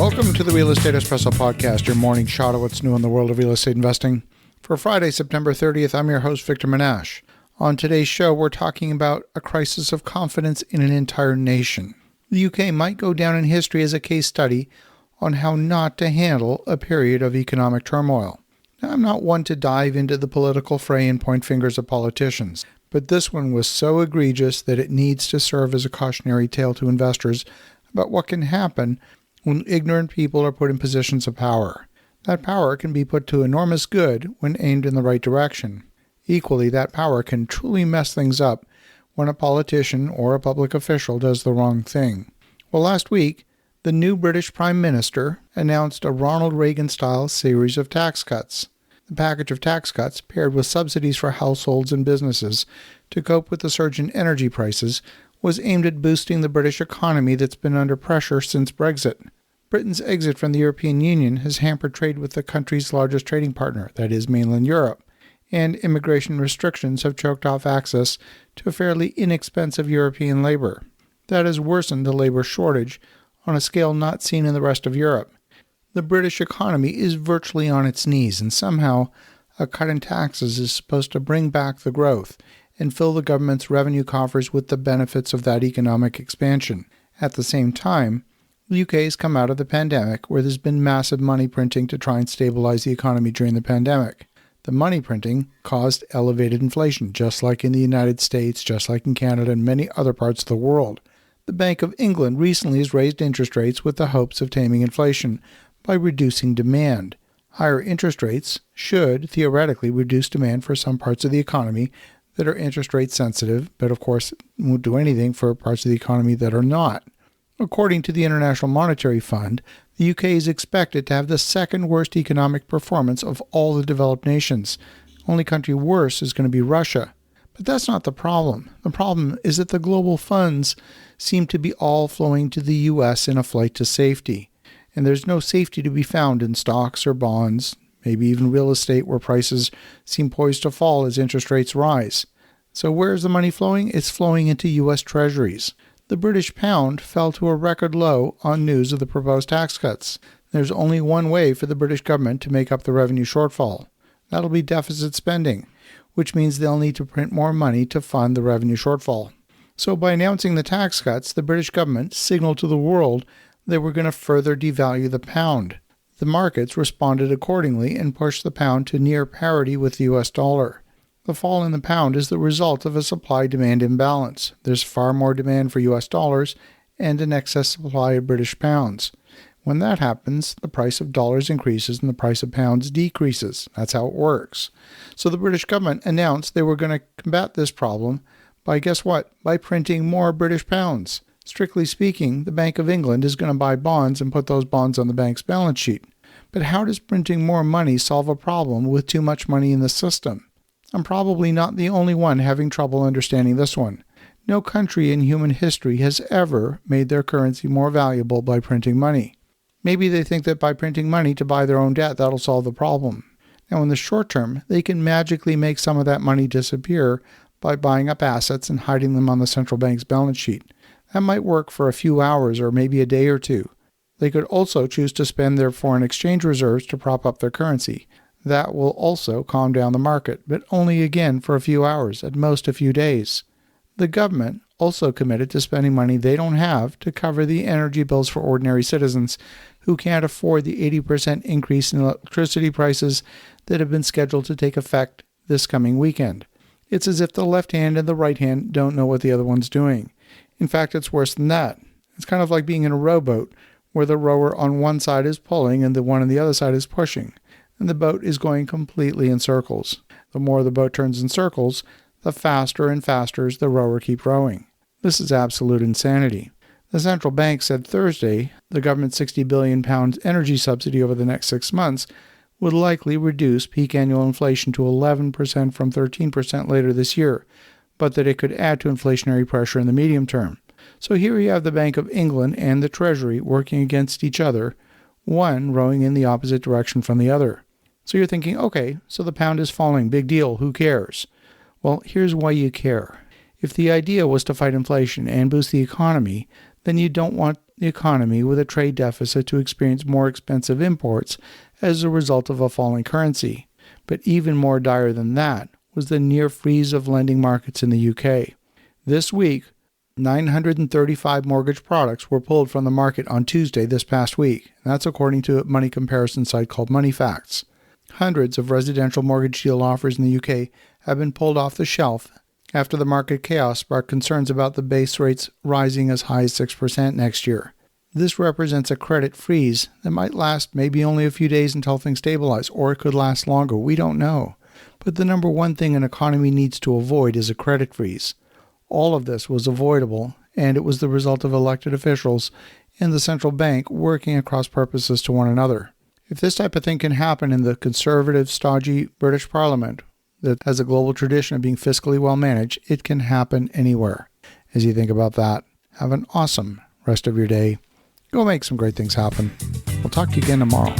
Welcome to the Real Estate Espresso Podcast, your morning shot of what's new in the world of real estate investing. For Friday, September 30th, I'm your host, Victor Menasce. On today's show, we're talking about a crisis of confidence in an entire nation. The UK might go down in history as a case study on how not to handle a period of economic turmoil. Now, I'm not one to dive into the political fray and point fingers at politicians, but this one was so egregious that it needs to serve as a cautionary tale to investors about what can happen when ignorant people are put in positions of power. That power can be put to enormous good when aimed in the right direction. Equally, that power can truly mess things up when a politician or a public official does the wrong thing. Well, last week, the new British Prime Minister announced a Ronald Reagan-style series of tax cuts. The package of tax cuts, paired with subsidies for households and businesses to cope with the surge in energy prices, was aimed at boosting the British economy that's been under pressure since Brexit. Britain's exit from the European Union has hampered trade with the country's largest trading partner, that is, mainland Europe, and immigration restrictions have choked off access to a fairly inexpensive European labor. That has worsened the labor shortage on a scale not seen in the rest of Europe. The British economy is virtually on its knees, and somehow a cut in taxes is supposed to bring back the growth and fill the government's revenue coffers with the benefits of that economic expansion. At the same time, the UK has come out of the pandemic where there's been massive money printing to try and stabilize the economy during the pandemic. The money printing caused elevated inflation, just like in the United States, just like in Canada and many other parts of the world. The Bank of England recently has raised interest rates with the hopes of taming inflation by reducing demand. Higher interest rates should theoretically reduce demand for some parts of the economy that are interest rate sensitive, but of course won't do anything for parts of the economy that are not. According to the International Monetary Fund, the UK is expected to have the second worst economic performance of all the developed nations. Only country worse is going to be Russia. But that's not the problem. The problem is that the global funds seem to be all flowing to the US in a flight to safety. And there's no safety to be found in stocks or bonds, maybe even real estate where prices seem poised to fall as interest rates rise. So where's the money flowing? It's flowing into US Treasuries. The British pound fell to a record low on news of the proposed tax cuts. There's only one way for the British government to make up the revenue shortfall. That'll be deficit spending, which means they'll need to print more money to fund the revenue shortfall. So by announcing the tax cuts, the British government signaled to the world they were going to further devalue the pound. The markets responded accordingly and pushed the pound to near parity with the US dollar. The fall in the pound is the result of a supply-demand imbalance. There's far more demand for US dollars and an excess supply of British pounds. When that happens, the price of dollars increases and the price of pounds decreases. That's how it works. So the British government announced they were going to combat this problem by, guess what? By printing more British pounds. Strictly speaking, the Bank of England is going to buy bonds and put those bonds on the bank's balance sheet. But how does printing more money solve a problem with too much money in the system? I'm probably not the only one having trouble understanding this one. No country in human history has ever made their currency more valuable by printing money. Maybe they think that by printing money to buy their own debt, that'll solve the problem. Now, in the short term, they can magically make some of that money disappear by buying up assets and hiding them on the central bank's balance sheet. That might work for a few hours or maybe a day or two. They could also choose to spend their foreign exchange reserves to prop up their currency. That will also calm down the market, but only again for a few hours, at most a few days. The government also committed to spending money they don't have to cover the energy bills for ordinary citizens who can't afford the 80% increase in electricity prices that have been scheduled to take effect this coming weekend. It's as if the left hand and the right hand don't know what the other one's doing. In fact, it's worse than that. It's kind of like being in a rowboat where the rower on one side is pulling and the one on the other side is pushing, and the boat is going completely in circles. The more the boat turns in circles, the faster and faster the rower keeps rowing. This is absolute insanity. The central bank said Thursday the government's £60 billion energy subsidy over the next 6 months would likely reduce peak annual inflation to 11% from 13% later this year, but that it could add to inflationary pressure in the medium term. So here you have the Bank of England and the Treasury working against each other, one rowing in the opposite direction from the other. So you're thinking, okay, so the pound is falling, big deal, who cares? Well, here's why you care. If the idea was to fight inflation and boost the economy, then you don't want the economy with a trade deficit to experience more expensive imports as a result of a falling currency. But even more dire than that was the near freeze of lending markets in the UK. This week, 935 mortgage products were pulled from the market on Tuesday this past week. That's according to a money comparison site called Money Facts. Hundreds of residential mortgage deal offers in the UK have been pulled off the shelf after the market chaos sparked concerns about the base rates rising as high as 6% next year. This represents a credit freeze that might last maybe only a few days until things stabilize, or it could last longer. We don't know. But the number one thing an economy needs to avoid is a credit freeze. All of this was avoidable, and it was the result of elected officials and the central bank working at cross purposes to one another. If this type of thing can happen in the conservative, stodgy British Parliament that has a global tradition of being fiscally well managed, it can happen anywhere. As you think about that, have an awesome rest of your day. Go make some great things happen. We'll talk to you again tomorrow.